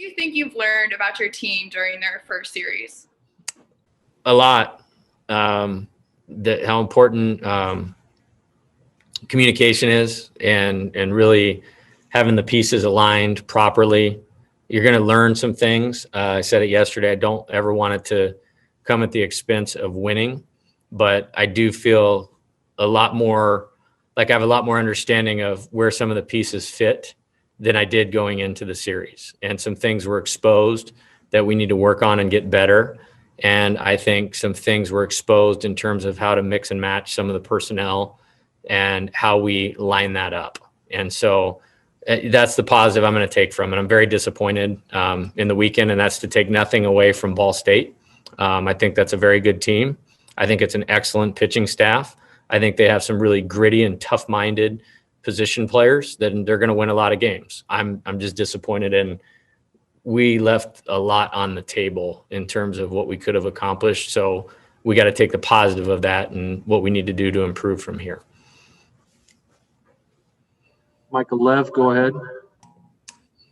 do you think you've learned about your team during their first series? A lot. How important communication is, and really having the pieces aligned properly. You're going to learn some things. I said it yesterday. I don't ever want it to come at the expense of winning, but I do feel a lot more like I have a lot more understanding of where some of the pieces fit than I did going into the series. And some things were exposed that we need to work on and get better. And I think some things were exposed in terms of how to mix and match some of the personnel and how we line that up. And so that's the positive I'm going to take from it. I'm very disappointed in the weekend, and that's to take nothing away from Ball State. I think that's a very good team. I think it's an excellent pitching staff. I think they have some really gritty and tough-minded position players that they're going to win a lot of games. I'm just disappointed in we left a lot on the table in terms of what we could have accomplished. So we got to take the positive of that and what we need to do to improve from here. Michael Lev, go ahead.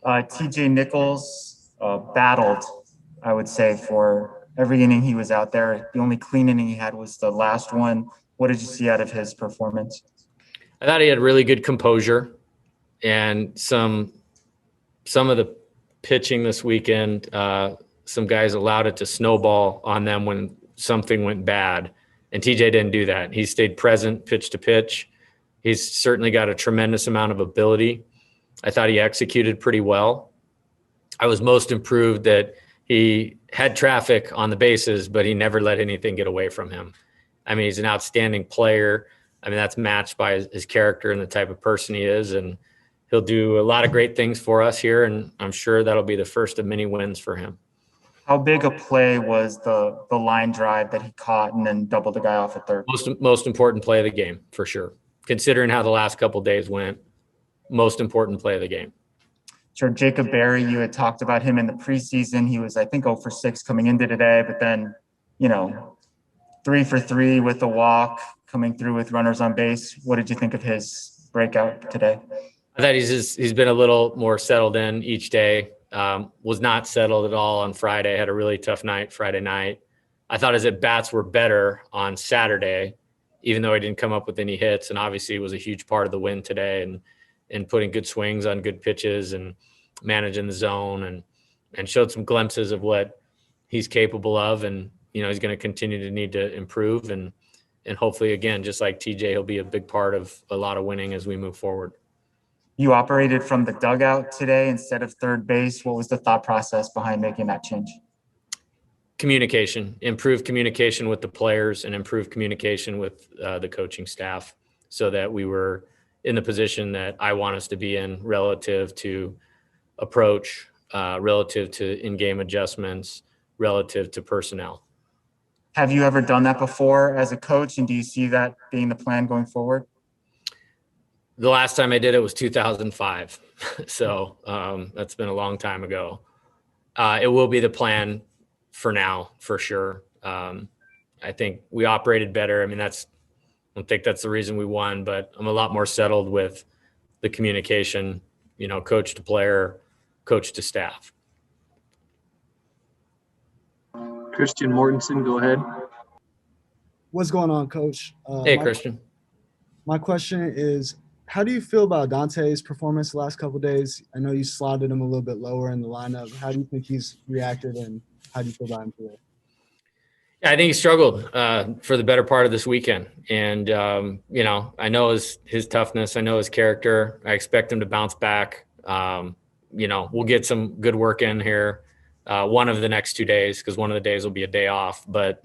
TJ Nichols battled, I would say, for every inning he was out there. The only clean inning he had was the last one. What did you see out of his performance? I thought he had really good composure, and some of the pitching this weekend, some guys allowed it to snowball on them when something went bad, and TJ didn't do that. He stayed present pitch to pitch. He's certainly got a tremendous amount of ability. I thought he executed pretty well. I was most improved that he had traffic on the bases, but he never let anything get away from him. I mean, he's an outstanding player. I mean, that's matched by his character and the type of person he is. And he'll do a lot of great things for us here. And I'm sure that'll be the first of many wins for him. How big a play was the line drive that he caught and then doubled the guy off at third? Most important play of the game, for sure. Considering how the last couple of days went, most important play of the game. Sure. Jacob Berry, you had talked about him in the preseason. He was, I think, 0 for 6 coming into today, but then, 3 for 3 with a walk, coming through with runners on base. What did you think of his breakout today? I thought he's been a little more settled in each day. Was not settled at all on Friday. Had a really tough night Friday night. I thought his at-bats were better on Saturday, even though he didn't come up with any hits. And obviously it was a huge part of the win today, and putting good swings on good pitches and managing the zone and showed some glimpses of what he's capable of. And, he's going to continue to need to improve. And hopefully, again, just like TJ, he'll be a big part of a lot of winning as we move forward. You operated from the dugout today instead of third base. What was the thought process behind making that change? Communication, improved communication with the players and improved communication with the coaching staff so that we were in the position that I want us to be in relative to approach, relative to in-game adjustments, relative to personnel. Have you ever done that before as a coach, and do you see that being the plan going forward? The last time I did it was 2005. So that's been a long time ago. It will be the plan for now, for sure. I think we operated better. I mean, I don't think that's the reason we won, but I'm a lot more settled with the communication, coach to player, coach to staff. Christian Mortensen, go ahead. What's going on, Coach? Hey, Christian. My question is, how do you feel about Dantes' performance the last couple of days? I know you slotted him a little bit lower in the lineup. How do you think he's reacted, and how do you feel about him today? Yeah, I think he struggled for the better part of this weekend. And, I know his toughness. I know his character. I expect him to bounce back. We'll get some good work in here one of the next 2 days, because one of the days will be a day off. But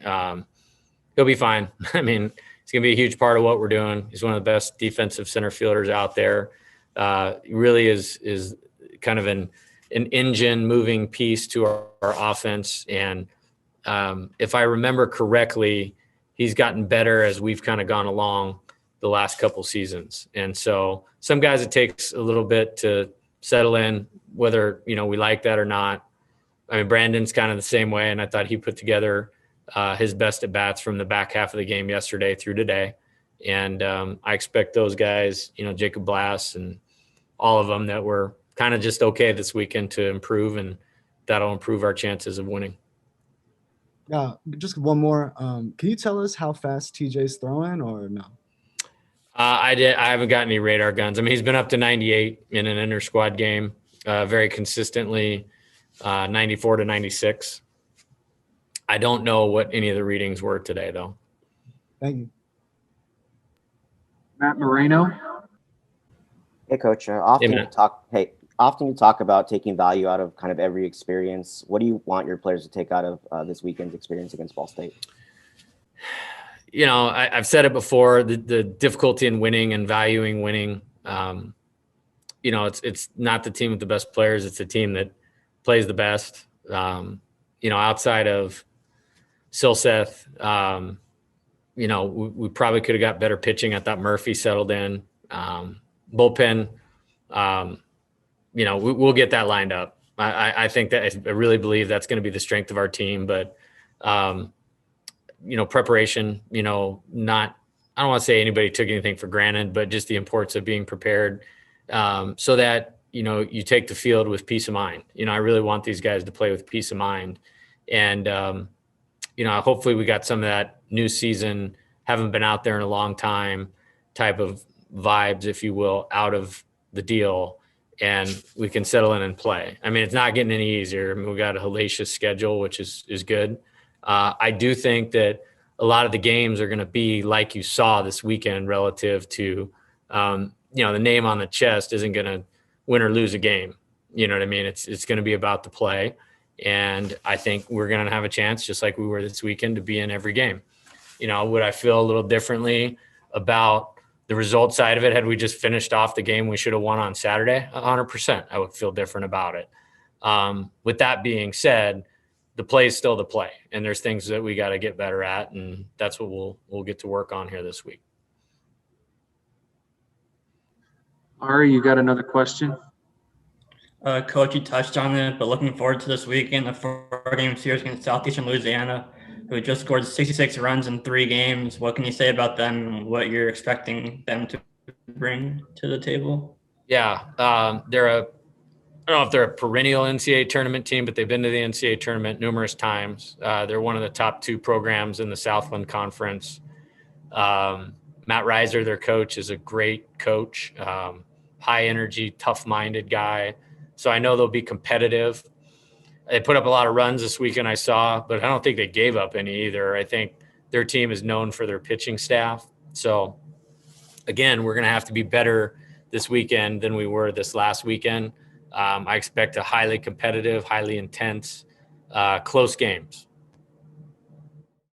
he'll be fine. I mean, it's going to be a huge part of what we're doing. He's one of the best defensive center fielders out there. He really is kind of an engine moving piece to our offense. And if I remember correctly, he's gotten better as we've kind of gone along the last couple seasons. And so some guys, it takes a little bit to settle in, whether, we like that or not. I mean, Brandon's kind of the same way. And I thought he put together his best at bats from the back half of the game yesterday through today. And I expect those guys, Jacob Blass and all of them that were kind of just okay this weekend to improve and that'll improve our chances of winning. Yeah, just one more. Can you tell us how fast TJ's throwing or no? I haven't got any radar guns. I mean, he's been up to 98 in an inter squad game, very consistently, 94 to 96. I don't know what any of the readings were today, though. Thank you. Matt Moreno. Hey, Coach. Often Matt. you talk about taking value out of kind of every experience. What do you want your players to take out of this weekend's experience against Ball State? You know, I've said it before, the difficulty in winning and valuing winning. You know, it's not the team with the best players. It's the team that plays the best. You know, outside of Silseth, you know, we probably could have got better pitching. I thought Murphy settled in. Bullpen, you know, we'll get that lined up. I think that I really believe that's going to be the strength of our team. But, you know, preparation, you know, I don't want to say anybody took anything for granted, but just the importance of being prepared so that, you know, you take the field with peace of mind. You know, I really want these guys to play with peace of mind. And, you know, hopefully we got some of that new season, haven't been out there in a long time type of vibes, if you will, out of the deal, and we can settle in and play. I mean, it's not getting any easier. I mean, we got a hellacious schedule, which is good. I do think that a lot of the games are going to be like you saw this weekend relative to, you know, the name on the chest isn't going to win or lose a game. You know what I mean? It's going to be about the play. And I think we're going to have a chance, just like we were this weekend, to be in every game. You know, would I feel a little differently about the result side of it had we just finished off the game we should have won on Saturday? 100%. I would feel different about it. With that being said, the play is still the play, and there's things that we got to get better at, and that's what we'll get to work on here this week. Ari, you got another question? Coach, you touched on it, but looking forward to this weekend, the 4-game series against Southeastern Louisiana, who just scored 66 runs in 3 games. What can you say about them and what you're expecting them to bring to the table? Yeah, I don't know if they're a perennial NCAA tournament team, but they've been to the NCAA tournament numerous times. They're one of the top 2 programs in the Southland Conference. Matt Reiser, their coach, is a great coach, high energy, tough-minded guy. So I know they'll be competitive. They put up a lot of runs this weekend, I saw, but I don't think they gave up any either. I think their team is known for their pitching staff. So, again, we're going to have to be better this weekend than we were this last weekend. I expect a highly competitive, highly intense, close games.